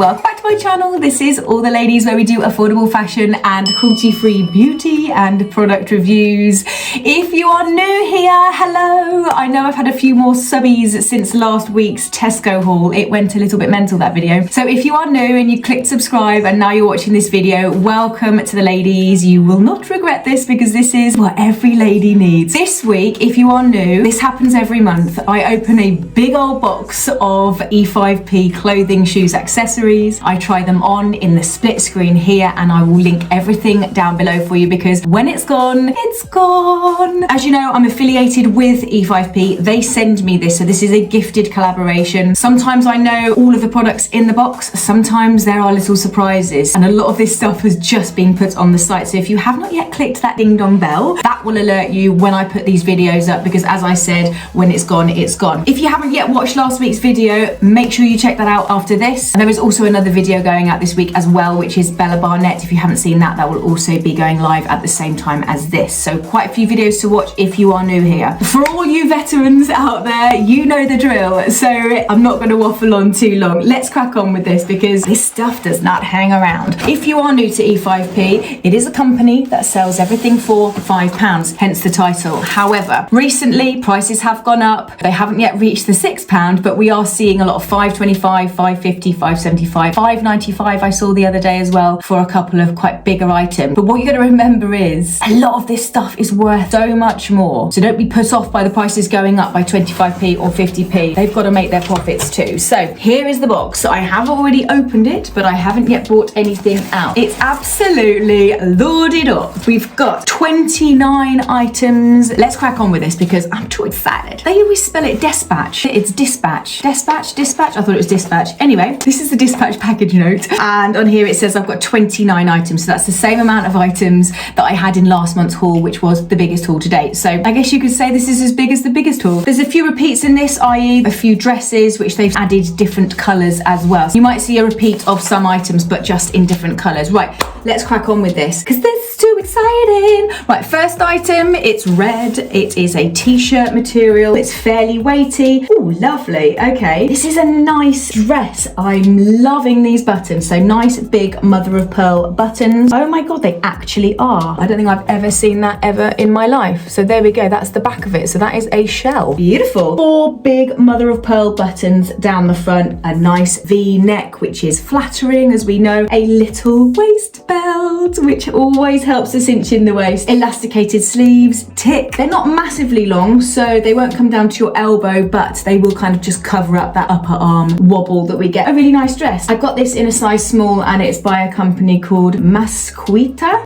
welcome back to my channel. This is All the Ladies, where we do affordable fashion and cruelty-free beauty and product reviews. If you are new here, hello. I know I've had a few more subbies since last week's Tesco haul. It went a little bit mental, that video. So if you are new and you clicked subscribe and now you're watching this video, welcome to the ladies. You will not regret this because this is what every lady needs. This week, if you are new, this happens every month. I open a big old box of E5P clothing, shoes, accessories. I try them on in the split screen here, and I will link everything down below for you because when it's gone, it's gone. As you know, I'm affiliated with E5P. They send me this, so this is a gifted collaboration. Sometimes I know all of the products in the box, sometimes there are little surprises, and a lot of this stuff has just been put on the site. So if you have not yet clicked that ding dong bell, that will alert you when I put these videos up, because as I said, when it's gone, it's gone. If you haven't yet watched last week's video, make sure you check that out after this. And there is also another video going out this week as well, which is BARNETT. If you haven't seen that, that will also be going live at the same time as this. So quite a few videos to watch if you are new here. For all you veterans out there, you know the drill. So I'm not going to waffle on too long. Let's crack on with this because this stuff does not hang around. If you are new to E5P, it is a company that sells everything for £5, hence the title. However, recently prices have gone up. They haven't yet reached the £6, but we are seeing a lot of £5.25, £5.50, £5.75, £5.95 I saw the other day as well for a couple of quite bigger items. But what you're going to remember is a lot of this stuff is worth so much more. So don't be put off by the prices going up by 25p or 50p. They've got to make their profits too. So here is the box. I have already opened it, but I haven't yet bought anything out. It's absolutely loaded up. We've got 29 items. Let's crack on with this because I'm too excited. They always spell it dispatch. It's dispatch. Dispatch? I thought it was dispatch. Anyway, this is the dispatch package note. And on here it says I've got 29 items. So that's the same amount of items that I had in last month's haul, which was the biggest haul to date. So I guess you could say this is as big as the biggest haul. There's a few repeats in this, i.e. a few dresses, which they've added different colours as well. So you might see a repeat of some items, but just in different colours. Right, let's crack on with this because this is too exciting. Right, first item, it's red. It is a t-shirt material. It's fairly weighty. Oh, lovely. Okay, this is a nice dress. I'm loving these buttons. So nice big mother of pearl buttons. Oh my god, they actually are. I don't think I've ever seen that ever in my life. So there we go, that's the back of it. So that is a shell. Beautiful. 4 big mother of pearl buttons down the front. A nice V-neck, which is flattering, as we know. A little waist belt, which always helps to cinch in the waist. Elasticated sleeves, tick. They're not massively long, so they won't come down to your elbow, but they will kind of just cover up that upper arm wobble that we get. A really nice dress. I got this in a size small, and it's by a company called Mariquita.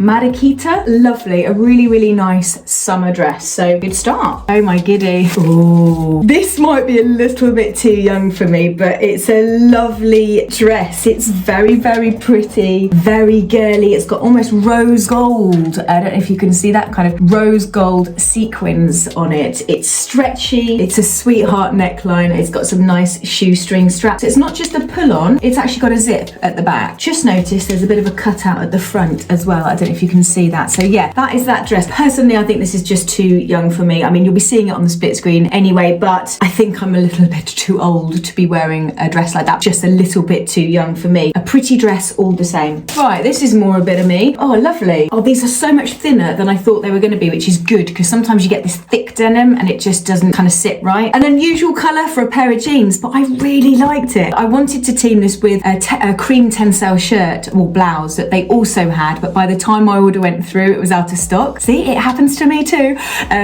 Lovely. A really, really nice summer dress. So good start. Oh my giddy. Oh, this might be a little bit too young for me, but it's a lovely dress. It's very, very pretty, very girly. It's got almost rose gold. I don't know if you can see that kind of rose gold sequins on it. It's stretchy. It's a sweetheart neckline. It's got some nice shoestring straps. It's not just a pull on, it's actually got a zip at the back. Just notice there's a bit of a cutout at the front as well. I don't know if you can see that. So yeah, that is that dress. Personally, I think this is just too young for me. I mean, you'll be seeing it on the split screen anyway, but I think I'm a little bit too old to be wearing a dress like that. Just a little bit too young for me. A pretty dress all the same. Right, this is more a bit of me. Oh, lovely. Oh, these are so much thinner than I thought they were going to be, which is good because sometimes you get this thick denim and it just doesn't kind of sit right. An unusual colour for a pair of jeans, but I really liked it. I wanted to team this with a cream tencel shirt or blouse that they also had, but by the time my order went through, it was out of stock. See, it happens to me too.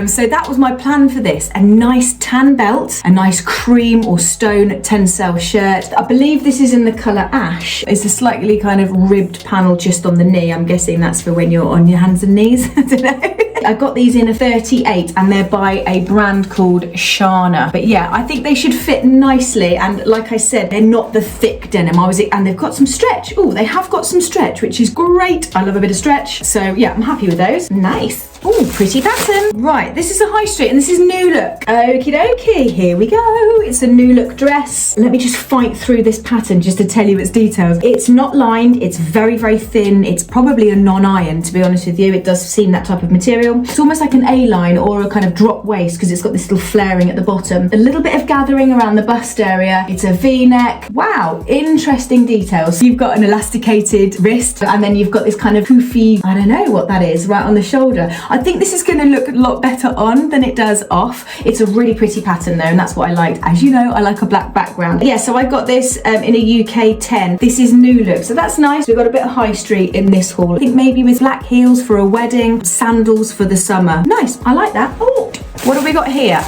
So that was my plan for this. A nice tan belt, a nice cream or stone tencel shirt. I believe this is in the colour ash. It's a slightly kind of ribbed panel just on the knee. I'm guessing that's for when you're on your hands and knees. I don't know. I got these in a 38 and they're by a brand called Shana. But yeah, I think they should fit nicely. And like I said, they're not the thick denim. And they've got some stretch. Oh, they have got some stretch, which is great. I love a bit of stretch. So yeah, I'm happy with those. Nice. Oh, pretty pattern. Right, this is a high street and this is New Look. Okie dokie, here we go. It's a New Look dress. Let me just fight through this pattern just to tell you its details. It's not lined, it's very, very thin. It's probably a non-iron, to be honest with you. It does seem that type of material. It's almost like an A-line or a kind of drop waist because it's got this little flaring at the bottom. A little bit of gathering around the bust area. It's a V-neck. Wow, interesting details. You've got an elasticated wrist and then you've got this kind of poofy, I don't know what that is, right on the shoulder. I think this is going to look a lot better on than it does off. It's a really pretty pattern though, and that's what I liked. As you know, I like a black background. Yeah, so I got this in a UK 10. This is New Look, so that's nice. We've got a bit of high street in this haul. I think maybe with black heels for a wedding, sandals for the summer. Nice, I like that. Oh, what have we got here?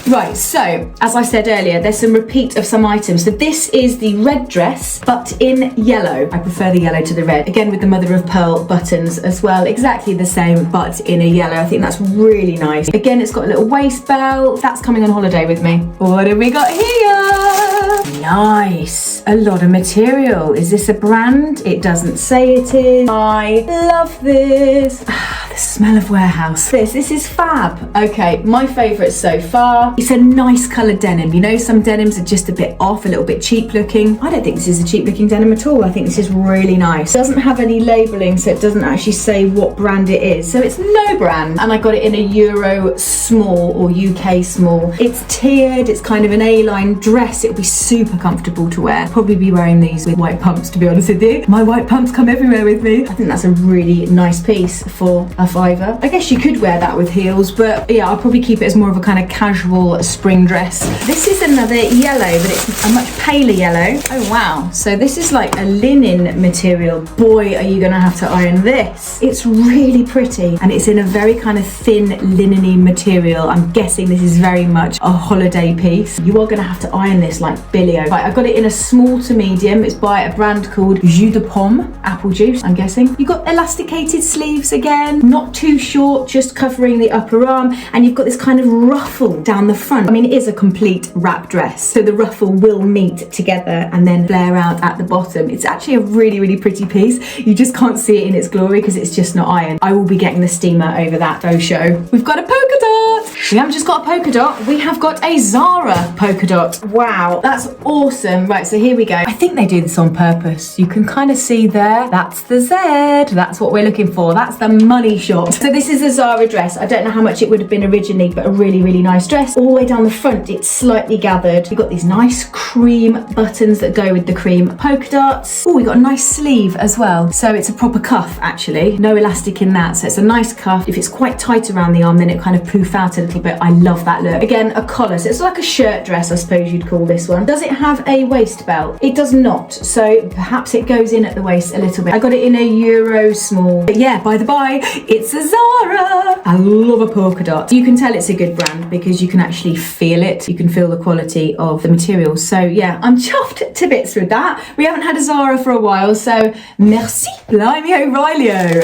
Right, so as I said earlier, there's some repeat of some items. So this is the red dress, but in yellow. I prefer the yellow to the red. Again, with the mother of pearl buttons as well. Exactly the same, but in a yellow. I think that's really nice. Again, it's got a little waist belt. That's coming on holiday with me. What have we got here? Nice. A lot of material. Is this a brand? It doesn't say it is. I love this. The smell of warehouse. This is fab. Okay, my favourite so far. It's a nice coloured denim. You know, some denims are just a bit off, a little bit cheap looking. I don't think this is a cheap looking denim at all. I think this is really nice. It doesn't have any labelling, so it doesn't actually say what brand it is. So it's no brand. And I got it in a Euro small or UK small. It's tiered. It's kind of an A-line dress. It'll be super comfortable to wear. Probably be wearing these with white pumps, to be honest with you. My white pumps come everywhere with me. I think that's a really nice piece for a fiver. I guess you could wear that with heels, but yeah, I'll probably keep it as more of a kind of casual spring dress. This is another yellow, but it's a much paler yellow. Oh wow, so this is like a linen material. Boy, are you gonna have to iron this. It's really pretty and it's in a very kind of thin linen-y material. I'm guessing this is very much a holiday piece. You are gonna have to iron this like Billio. Right, I've got it in a small to medium. It's by a brand called Jus de Pomme, apple juice, I'm guessing. You've got elasticated sleeves again, not too short, just covering the upper arm, and you've got this kind of ruffle down the front. I mean, it is a complete wrap dress, so the ruffle will meet together and then flare out at the bottom. It's actually a really, really pretty piece. You just can't see it in its glory because it's just not ironed. I will be getting the steamer over that faux show. We've got a polka dot. We haven't just got a polka dot, we have got a Zara polka dot. Wow, that's awesome. Right, so here we go. I think they do this on purpose. You can kind of see there, that's the Z. That's what we're looking for. That's the money shot. So this is a Zara dress. I don't know how much it would have been originally, but a really, really nice dress. All the way down the front, it's slightly gathered. You've got these nice cream buttons that go with the cream polka dots. Oh, we got a nice sleeve as well. So it's a proper cuff, actually. No elastic in that. So it's a nice cuff. If it's quite tight around the arm, then it kind of poof out a little bit. I love that look. Again, a collar. So it's like a shirt dress, I suppose you'd call this one. Does it have a waist belt? It does not. So perhaps it goes in at the waist a little bit. I got it in a Euro small. But yeah, by the by, it's a Zara. I love a polka dot. You can tell it's a good brand because you can actually feel it. You can feel the quality of the material. So yeah, I'm chuffed to bits with that. We haven't had a Zara for a while, so merci. Blimey O'Reilly-o.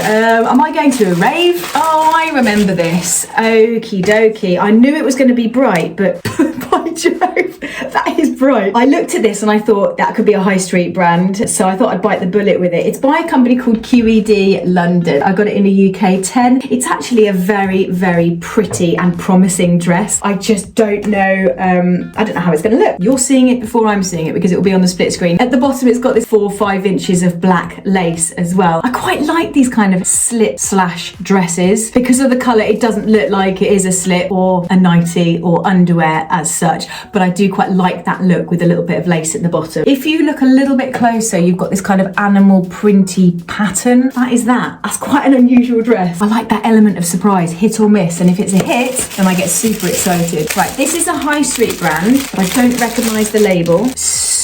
Am I going to a rave? Oh, I remember this. Okie dokie. I knew it was going to be bright, but by Jove, that is bright. I looked at this and I thought that could be a high street brand, so I thought I'd bite the bullet with it. It's by a company called QED London. I got it in a UK 10. It's actually a very, very pretty and promising dress. I just don't know, I don't know how it's going to look. You're seeing it before I'm seeing it because it will be on the split screen. At the bottom, it's got this 4 or 5 inches of black lace as well. I quite like these kind of slip slash dresses. Because of the colour, it doesn't look like it is a slip or a nightie or underwear as such, but I do quite like that look with a little bit of lace at the bottom. If you look a little bit closer, you've got this kind of animal printy pattern. That's quite an unusual dress. I like that element of surprise, hit or miss, and if it's a hit, then I get super excited. Right, this is a high street brand, but I don't recognise the label.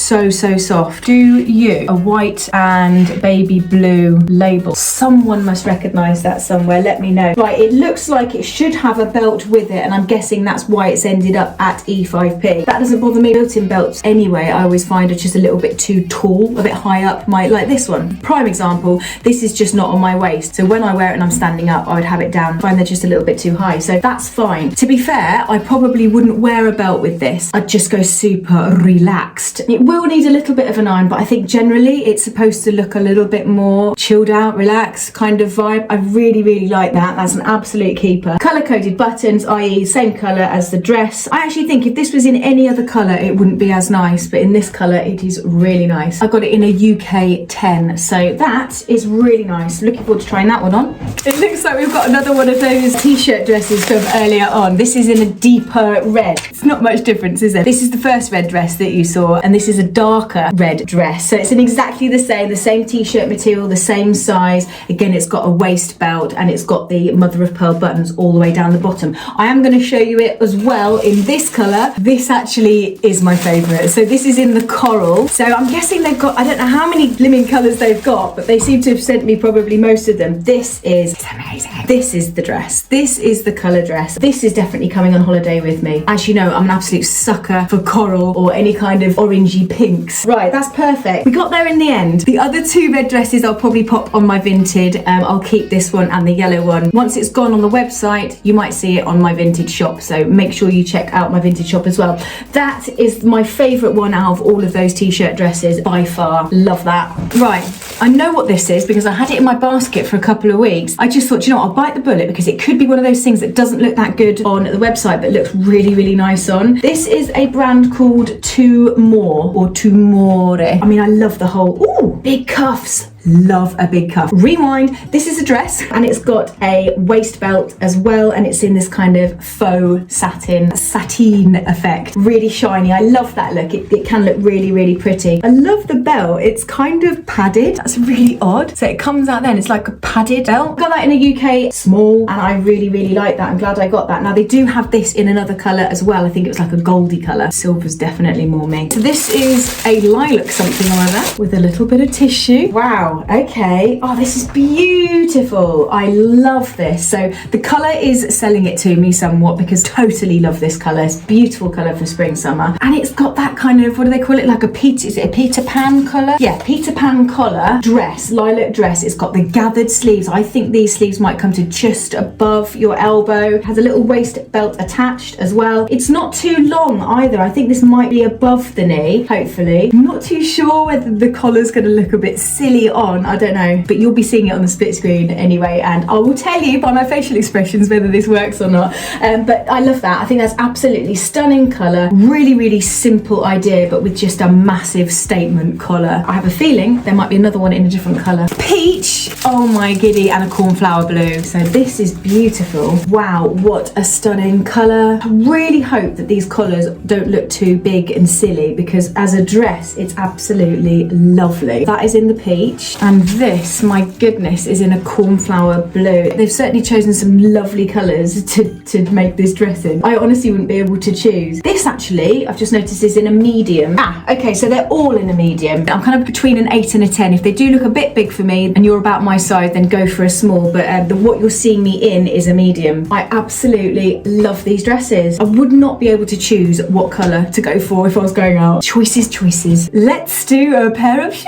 So soft. Do you? A white and baby blue label. Someone must recognise that somewhere. Let me know. Right, it looks like it should have a belt with it, and I'm guessing that's why it's ended up at E5P. That doesn't bother me. Built-in belts anyway, I always find are just a little bit too tall, a bit high up. Like this one. Prime example, this is just not on my waist. So when I wear it and I'm standing up, I would have it down. I find they're just a little bit too high. So that's fine. To be fair, I probably wouldn't wear a belt with this. I'd just go super relaxed. It will will need a little bit of an iron, but I think generally it's supposed to look a little bit more chilled out, relaxed kind of vibe. I really, really like that. That's an absolute keeper. Colour-coded buttons, i.e. same colour as the dress. I actually think if this was in any other colour, it wouldn't be as nice, but in this colour, it is really nice. I got it in a UK 10, so that is really nice. Looking forward to trying that one on. It looks like we've got another one of those t-shirt dresses from earlier on. This is in a deeper red. It's not much difference, is it? This is the first red dress that you saw, and this is a darker red dress. So it's in exactly the same t-shirt material, the same size. Again, it's got a waist belt and it's got the mother of pearl buttons all the way down the bottom. I am going to show you it as well in this colour. This actually is my favourite. So this is in the coral. So I'm guessing they've got, I don't know how many blimmin' colours they've got, but they seem to have sent me probably most of them. This is amazing. This is the dress. This is the colour dress. This is definitely coming on holiday with me. As you know, I'm an absolute sucker for coral or any kind of orangey pinks. Right, that's perfect. We got there in the end. The other two red dresses I'll probably pop on my Vinted. I'll keep this one and the yellow one. Once it's gone on the website, you might see it on my Vinted shop. So make sure you check out my Vinted shop as well. That is my favourite one out of all of those t-shirt dresses by far. Love that. Right, I know what this is because I had it in my basket for a couple of weeks. I just thought, you know what, I'll bite the bullet because it could be one of those things that doesn't look that good on the website but looks really, really nice on. This is a brand called Two More or Tumore. I mean, I love the whole, ooh, big cuffs. Love a big cuff. Rewind. This is a dress and it's got a waist belt as well, and it's in this kind of faux satin effect. Really shiny. I love that look. It can look really, really pretty. I love the belt. It's kind of padded. That's really odd. So it comes out then. It's like a padded belt. Got that in a UK small and I really, really like that. I'm glad I got that. Now they do have this in another colour as well. I think it was like a goldy colour. Silver's definitely more me. So this is a lilac something or other with a little bit of tissue. Wow. Okay. Oh, this is beautiful. I love this. So the colour is selling it to me somewhat because totally love this colour. It's a beautiful colour for spring, summer. And it's got that kind of, what do they call it? Like a Peter, is it a Peter Pan colour? Yeah, Peter Pan colour dress, lilac dress. It's got the gathered sleeves. I think these sleeves might come to just above your elbow. It has a little waist belt attached as well. It's not too long either. I think this might be above the knee, hopefully. I'm not too sure whether the collar's going to look a bit silly on. I don't know, but you'll be seeing it on the split screen anyway, and I will tell you by my facial expressions whether this works or not. But I love that. I think that's absolutely stunning colour. Really, really simple idea, but with just a massive statement collar. I have a feeling there might be another one in a different colour. Peach, oh my giddy, and a cornflower blue. So this is beautiful. Wow, what a stunning colour. I really hope that these collars don't look too big and silly because as a dress, it's absolutely lovely. That is in the peach. And this, my goodness, is in a cornflower blue. They've certainly chosen some lovely colours to make this dress in. I honestly wouldn't be able to choose. This actually, I've just noticed, is in a medium. Okay, so they're all in a medium. I'm kind of between an 8 and a 10. If they do look a bit big for me and you're about my size, then go for a small. But what you're seeing me in is a medium. I absolutely love these dresses. I would not be able to choose what colour to go for if I was going out. Choices. Let's do a pair of shoes.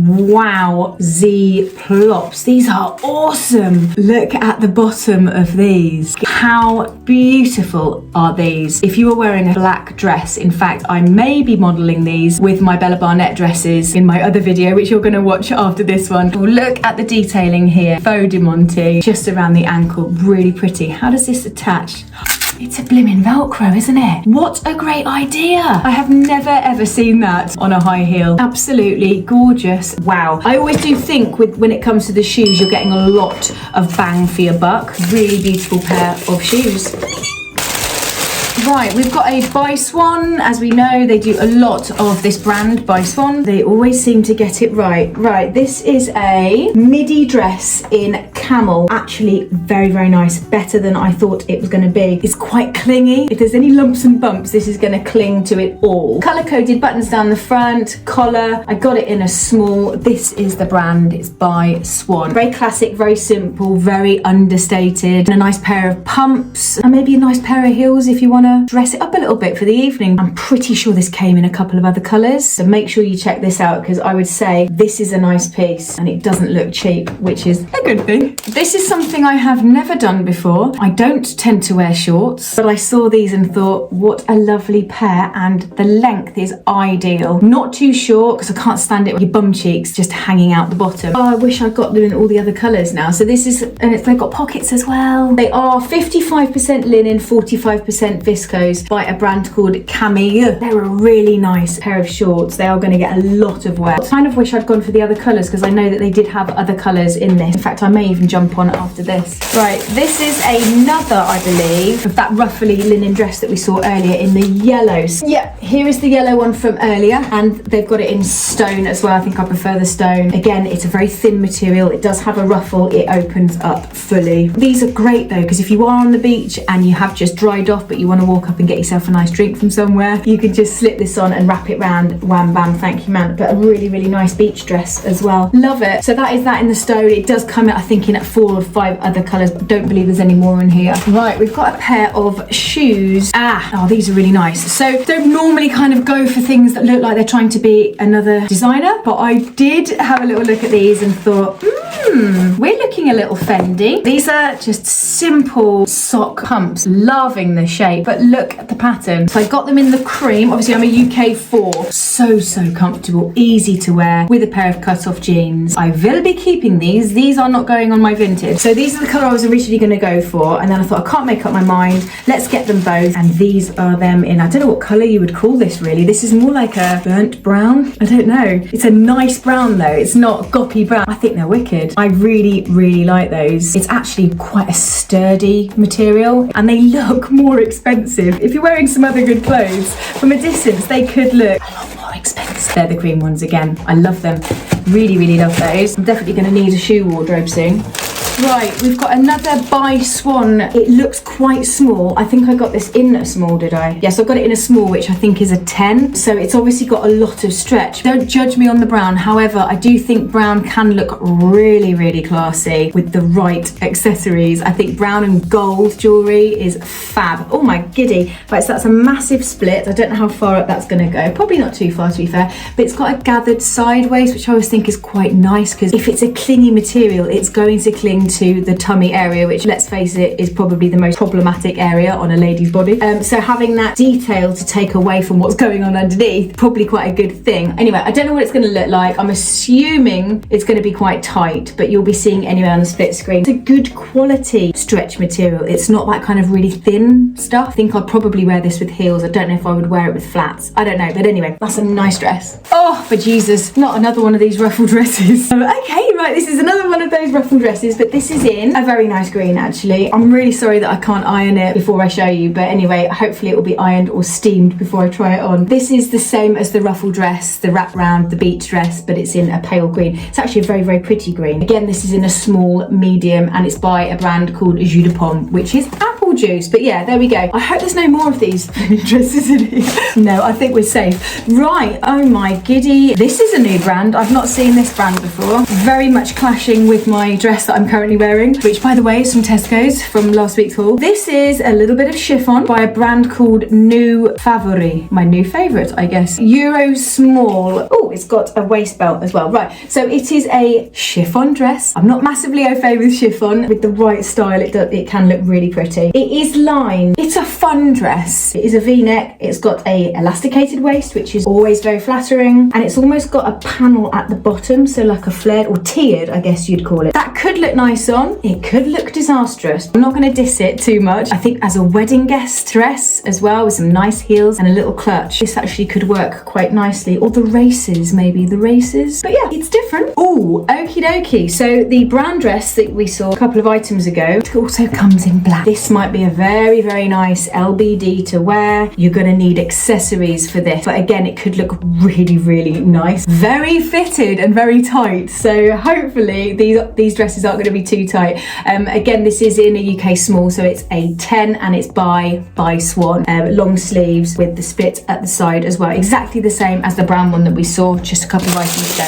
Wow, Z plops. These are awesome. Look at the bottom of these. How beautiful are these? If you are wearing a black dress, in fact, I may be modelling these with my Bella Barnett dresses in my other video, which you're going to watch after this one. Look at the detailing here. Faux diamante, just around the ankle. Really pretty. How does this attach? It's a blimmin' Velcro, isn't it? What a great idea. I have never ever seen that on a high heel. Absolutely gorgeous. Wow. I always do think when it comes to the shoes, you're getting a lot of bang for your buck. Really beautiful pair of shoes. Right, we've got a By Swan. As we know, they do a lot of this brand, By Swan. They always seem to get it right. Right, this is a midi dress in Camel. Actually, very, very nice. Better than I thought it was going to be. It's quite clingy. If there's any lumps and bumps, this is going to cling to it all. Colour-coded buttons down the front, collar. I got it in a small. This is the brand. It's By Swan. Very classic, very simple, very understated. And a nice pair of pumps. And maybe a nice pair of heels if you want to dress it up a little bit for the evening. I'm pretty sure this came in a couple of other colours, so make sure you check this out because I would say this is a nice piece and it doesn't look cheap, which is a good thing. this is something I have never done before. I don't tend to wear shorts, but I saw these and thought, what a lovely pair, and the length is ideal. Not too short, because I can't stand it with your bum cheeks just hanging out the bottom. Oh, I wish I'd got them in all the other colours now. So this is, and they've got pockets as well. They are 55% linen, 45% viscose by a brand called Camel. They're a really nice pair of shorts. They are going to get a lot of wear. I kind of wish I'd gone for the other colours, because I know that they did have other colours in this. In fact, I may even jump on after this. Right, this is another, I believe, of that ruffly linen dress that we saw earlier in the yellows. Yeah, here is the yellow one from earlier, and they've got it in stone as well. I think I prefer the stone. Again, it's a very thin material. It does have a ruffle. It opens up fully. These are great though, because if you are on the beach and you have just dried off, but you want to walk up and get yourself a nice drink from somewhere, you can just slip this on and wrap it round. Wham bam, thank you man. But a really, really nice beach dress as well. Love it. So that is that in the stone. It does come, I think, in at 4 or 5 other colours, but don't believe there's any more in here. Right, we've got a pair of shoes. Oh, these are really nice. So don't normally kind of go for things that look like they're trying to be another designer, but I did have a little look at these and thought, we're looking a little Fendi. These are just simple sock pumps. Loving the shape, but look at the pattern. So I got them in the cream. Obviously I'm a UK 4. So comfortable, easy to wear with a pair of cut-off jeans. I will be keeping these. These are not going on my Vinted. So these are the colour I was originally going to go for, and then I thought I can't make up my mind. Let's get them both, and these are them in, I don't know what colour you would call this really. This is more like a burnt brown. I don't know. It's a nice brown though. It's not goppy brown. I think they're wicked. I really like those. It's actually quite a sturdy material, and they look more expensive. If you're wearing some other good clothes, from a distance they could look a lot more expensive. They're the cream ones again. I love them. Really love those. I'm definitely going to need a shoe wardrobe soon. Right, we've got another by Swan. It looks quite small. I think I got this in a small, did I? Yes, I got it in a small, which I think is a 10. So it's obviously got a lot of stretch. Don't judge me on the brown. However, I do think brown can look really classy with the right accessories. I think brown and gold jewellery is fab. Oh my giddy. Right, so that's a massive split. I don't know how far up that's going to go. Probably not too far, to be fair. But it's got a gathered sideways, which I always think is quite nice, because if it's a clingy material, it's going to cling to the tummy area, which, let's face it, is probably the most problematic area on a lady's body. So having that detail to take away from what's going on underneath, probably quite a good thing. Anyway, I don't know what it's going to look like. I'm assuming it's going to be quite tight, but you'll be seeing anyway on the split screen. It's a good quality stretch material. It's not that kind of really thin stuff. I think I'd probably wear this with heels. I don't know if I would wear it with flats. I don't know, but anyway, that's a nice dress. Oh, but Jesus, not another one of these ruffle dresses. Okay, right, this is another one of those ruffle dresses, but this is in a very nice green actually. I'm really sorry that I can't iron it before I show you, but anyway, hopefully it will be ironed or steamed before I try it on. This is the same as the ruffle dress, the wrap round, the beach dress, but it's in a pale green. It's actually a very pretty green. Again, this is in a small medium, and it's by a brand called Jus de Pomme, which is apple juice. But yeah, there we go. I hope there's no more of these dresses in here. No, I think we're safe. Right, oh my giddy. This is a new brand. I've not seen this brand before. Very much clashing with my dress that I'm currently wearing, which by the way is from Tesco's from last week's haul. This is a little bit of chiffon by a brand called New Favori. My new favourite, I guess. Euro small. Oh, it's got a waist belt as well. Right, so it is a chiffon dress. I'm not massively au fait with chiffon. With the right style, it can look really pretty. It is lined. It's a fun dress. It is a V-neck. It's got a elasticated waist, which is always very flattering, and it's almost got a panel at the bottom, so like a flared or tiered, I guess you'd call it. That could look nice on. It could look disastrous. I'm not going to diss it too much. I think as a wedding guest dress as well, with some nice heels and a little clutch, this actually could work quite nicely. Or the races, maybe the races. But yeah, it's different. Oh, okie dokie. So the brown dress that we saw a couple of items ago also comes in black. This might be a very nice LBD to wear. You're going to need accessories for this, but again, it could look really nice. Very fitted and very tight. So hopefully these dresses aren't going to be too tight. Again, this is in a UK small, so it's a 10, and it's by Swan. Long sleeves with the split at the side as well. Exactly the same as the brown one that we saw just a couple of items ago.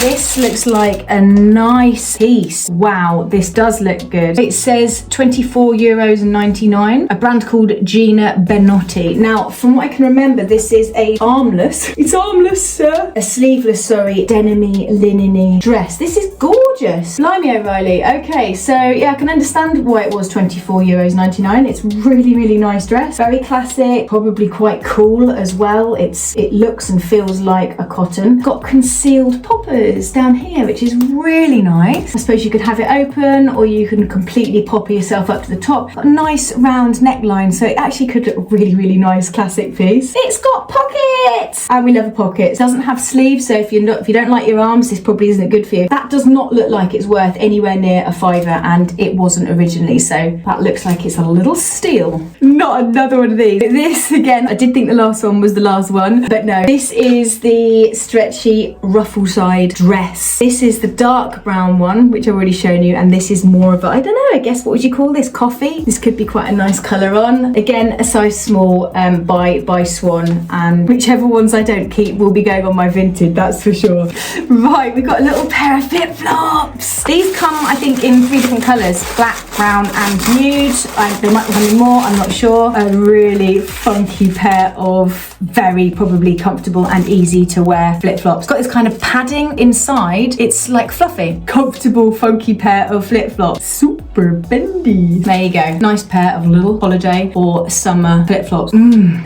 this looks like a nice piece. Wow, this does look good. It says €24.99, a brand called Gina Benotti. Now, from what I can remember, this is a armless, it's armless, sir, a sleeveless, sorry, denim-y, linen-y dress. This is gorgeous. Blimey O'Reilly. Okay, so yeah, I can understand why it was €24.99. It's really, really nice dress. Very classic, probably quite cool as well. It looks and feels like a cotton. Got concealed poppers down here, which is really nice. I suppose you could have it open or you can completely pop yourself up to the top. Got a nice round neckline, so it actually could look really, really nice, classic piece. It's got pockets! And we love a pocket. It doesn't have sleeves, so if you don't like your arms, this probably isn't good for you. That does not look like it's worth anywhere near a fiver, and it wasn't originally, so that looks like it's a little steal. Not another one of these. This, again, I did think the last one was the last one, but no. This is the Stretchy Ruffle side dress. This is the dark brown one, which I've already shown you, and this is more of a, I don't know, I guess, what would you call this? Coffee? This could be quite a nice colour on. Again, a size small by Swan, and whichever ones I don't keep will be going on my Vinted, that's for sure. Right, we've got a little pair of flip-flops. These come, I think, in 3 different colours, black, brown and nude. There might be something more, I'm not sure. A really funky pair of very probably comfortable and easy to wear flip-flops. Got this kind of padding inside. It's like fluffy. Comfortable, funky pair of flip-flops. Super bendy. There you go. Nice pair of little holiday or summer flip-flops.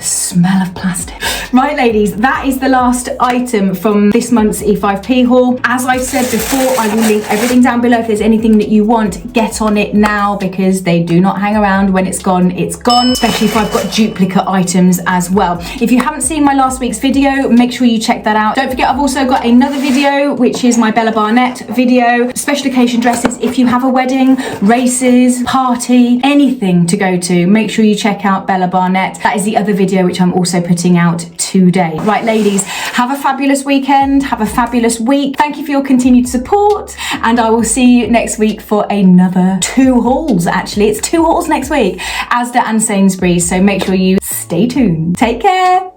Smell of plastic. Right, ladies, that is the last item from this month's E5P haul. As I've said before, I will link everything down below. If there's anything that you want, get on it now, because they do not hang around. When it's gone, it's gone, especially if I've got duplicate items as well. If you haven't seen my last week's video, make sure you check that out. Don't forget, I've also got another video, which is my Bella Barnett video, special occasion dresses. If you have a wedding, races, party, anything to go to, make sure you check out Bella Barnett. That is the other video which I'm also putting out today. Right, ladies, have a fabulous weekend, have a fabulous week. Thank you for your continued support, and I will see you next week for another 2 hauls. Actually, it's 2 hauls next week, Asda and Sainsbury's, so make sure you stay tuned. Take care.